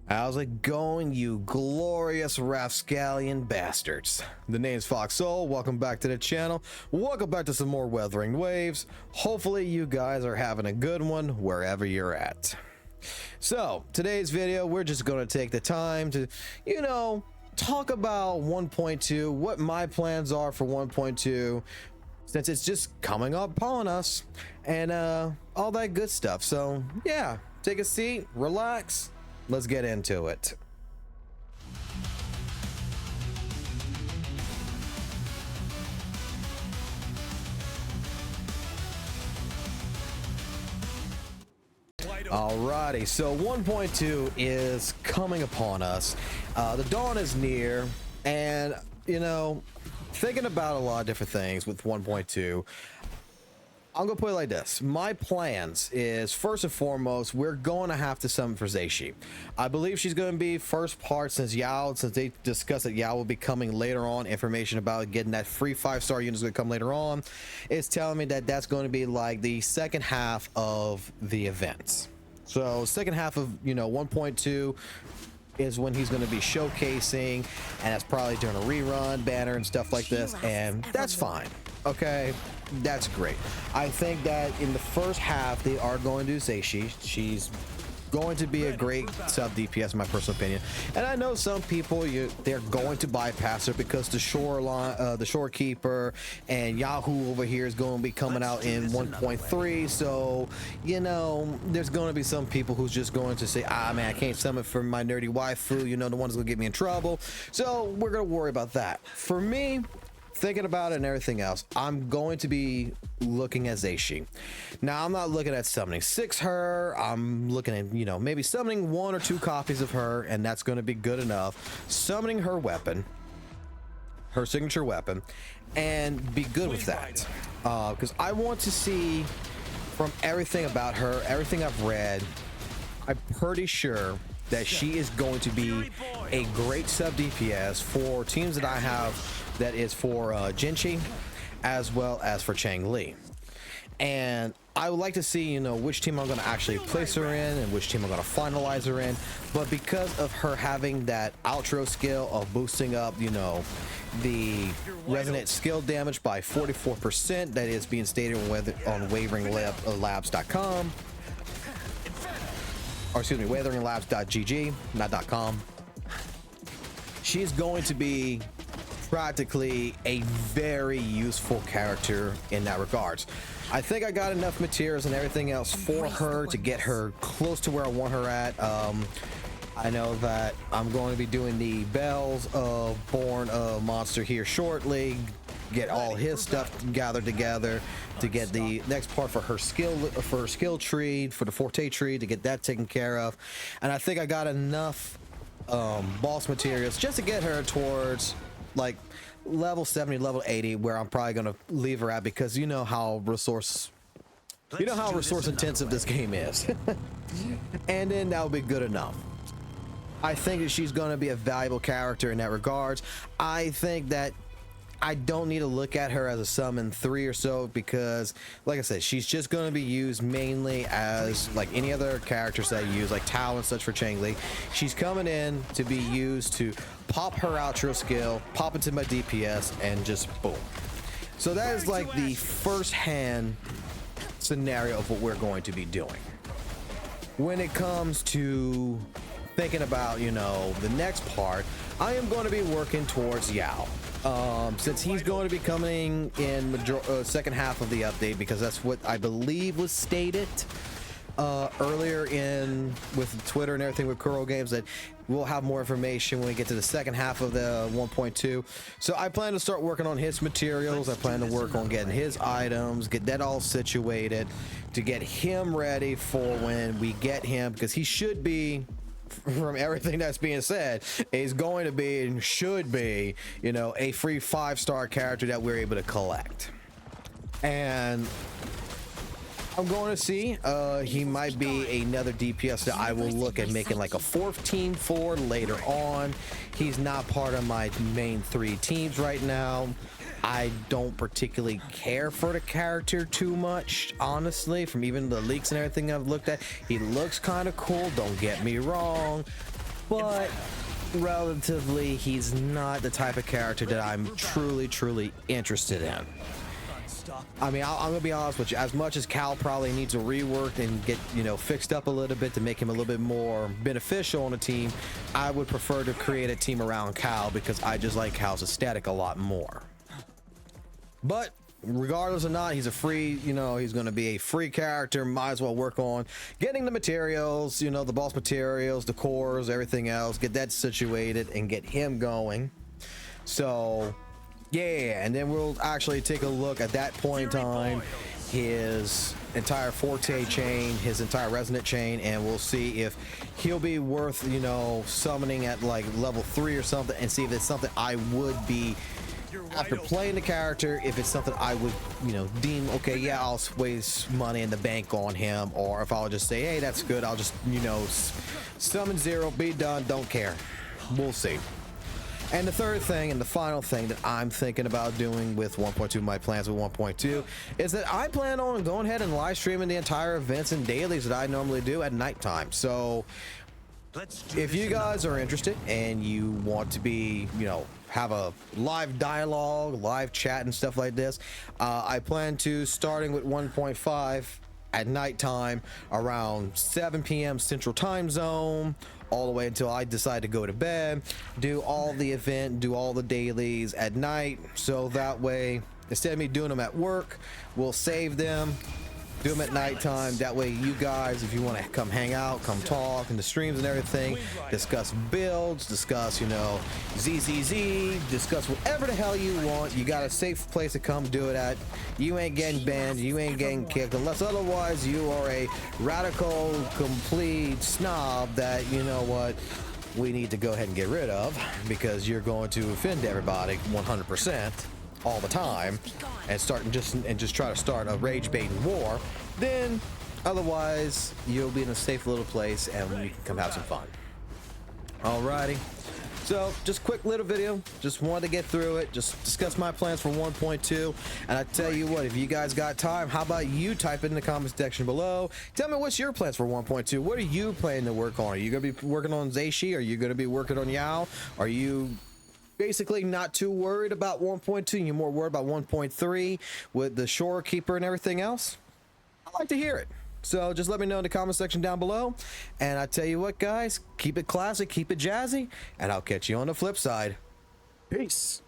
How's it going, you glorious rapscallion bastards? The name's FOXSOL. Welcome back to the channel. Welcome back to some more Wuthering Waves. Hopefully you guys are having a good one wherever you're at. So today's video, we're just going to take the time to, talk about 1.2, what my plans are for 1.2, since it's just coming up upon us, and all that good stuff. So yeah, take a seat, relax. Let's get into it. Alrighty, so 1.2 is coming upon us. The dawn is near, and thinking about a lot of different things with 1.2. I'm gonna put it like this. My plans is, first and foremost, we're going to have to summon for Zeishi. I believe she's going to be first part, since they discussed that Yao will be coming later on. Information about getting that free 5-star unit is going to come later on. It's telling me that that's going to be like the second half of the events. So second half of 1.2 is when he's going to be showcasing, and that's probably during a rerun banner and stuff like this, and that's fine. Okay, that's great. I think that in the first half they are going to do Zeishi. She's going to be a great sub DPS in my personal opinion, and I know some people they're going to bypass her because the shorekeeper and Yahoo over here is going to be coming out in 1.3. so there's going to be some people who's just going to say, man, I can't summon for my nerdy waifu, the one that's gonna get me in trouble. So we're gonna worry about that. For me, thinking about it and everything else, I'm going to be looking at Zeishi. Now, I'm not looking at summoning 6 her. I'm looking at, maybe summoning 1 or 2 copies of her, and that's going to be good enough. Summoning her weapon, her signature weapon, and be good with that. Because I want to see, from everything about her, everything I've read, I'm pretty sure that she is going to be a great sub DPS for teams that I have. That is for Jinchi as well as for Changli, and I would like to see which team I'm going to actually place her in and which team I'm going to finalize her in. But because of her having that outro skill of boosting up the resonant skill damage by 44%, that is being stated on WutheringLabs.com, or excuse me, WutheringLabs.gg, not .com. She's going to be practically a very useful character in that regards. I think I got enough materials and everything else for her to get her close to where I want her at. I know that I'm going to be doing the Bells of Born monster here shortly, get all his stuff gathered together to get the next part for her skill tree, for the Forte tree, to get that taken care of. And I think I got enough boss materials just to get her towards like level 70, level 80, where I'm probably gonna leave her at, because you know how resource intensive this game is. And then that would be good enough. I think that she's gonna be a valuable character in that regards. I think that I don't need to look at her as a summon 3 or so, because like I said, she's just going to be used mainly as like any other characters that I use, like Tao and such for Changli. She's coming in to be used to pop her outro skill, pop into my DPS, and just boom. So that is like the first hand scenario of what we're going to be doing. When it comes to thinking about the next part, I am going to be working towards Yao. Since he's going to be coming in second half of the update, because that's what I believe was stated earlier with Twitter and everything with Kuro Games, that we'll have more information when we get to the second half of the 1.2. So I plan to start working on his materials. I plan to work on getting his items, get that all situated to get him ready for when we get him, because he should be, from everything that's being said, is going to be and should be a free 5-star character that we're able to collect. And I'm going to see he might be another DPS that I will look at making like a 4th team for later on. He's not part of my main 3 teams right now. I don't particularly care for the character too much, honestly, from even the leaks and everything I've looked at. He looks kind of cool, don't get me wrong. but relatively he's not the type of character that I'm truly interested in. I mean, I'm gonna be honest with you, as much as Cal probably needs a rework and get, you know, fixed up a little bit to make him a little bit more beneficial on a team, I would prefer to create a team around Cal because I just like Cal's aesthetic a lot more. But regardless or not, he's a free, you know, he's going to be a free character. Might as well work on getting the materials, you know, the boss materials, the cores, everything else, get that situated and get him going. So yeah, and then we'll actually take a look at that point in time, his entire Forte chain, his entire resonant chain, and we'll see if he'll be worth, you know, summoning at like level 3 or something, and see if it's something I would be, after playing the character, if it's something I would, you know, deem, okay, yeah, I'll waste money in the bank on him, or if I'll just say, hey, that's good, I'll just, you know, summon 0, be done, don't care. We'll see. And the third thing and the final thing that I'm thinking about doing with 1.2, my plans with 1.2, is that I plan on going ahead and live streaming the entire events and dailies that I normally do at nighttime. So if you guys are interested and you want to be, you know, have a live dialogue, live chat and stuff like this, I plan to, starting with 1.5 at nighttime around 7 p.m. Central Time Zone, all the way until I decide to go to bed, do all the event, do all the dailies at night, so that way, instead of me doing them at work, we'll save them, do them at nighttime. That way you guys, if you want to come hang out, come talk in the streams and everything, discuss builds, discuss, you know, ZZZ, discuss whatever the hell you want. You got a safe place to come do it at. You ain't getting banned, you ain't getting kicked, unless otherwise you are a radical, complete snob that, you know what, we need to go ahead and get rid of because you're going to offend everybody 100%. all the time and just try to start a rage baiting war, then otherwise you'll be in a safe little place and we can come have some fun. Alrighty, so just quick little video, just wanted to get through it, just discuss my plans for 1.2, and I tell you what, if you guys got time, how about you type it in the comment section below, tell me what's your plans for 1.2. What are you planning to work on? Are you gonna be working on Zeishi? Are you gonna be working on Yao? Are you basically not too worried about 1.2, you're more worried about 1.3 with the Shorekeeper and everything else? I'd like to hear it. So just let me know in the comment section down below. And I tell you what, guys, keep it classic, keep it jazzy, and I'll catch you on the flip side. Peace.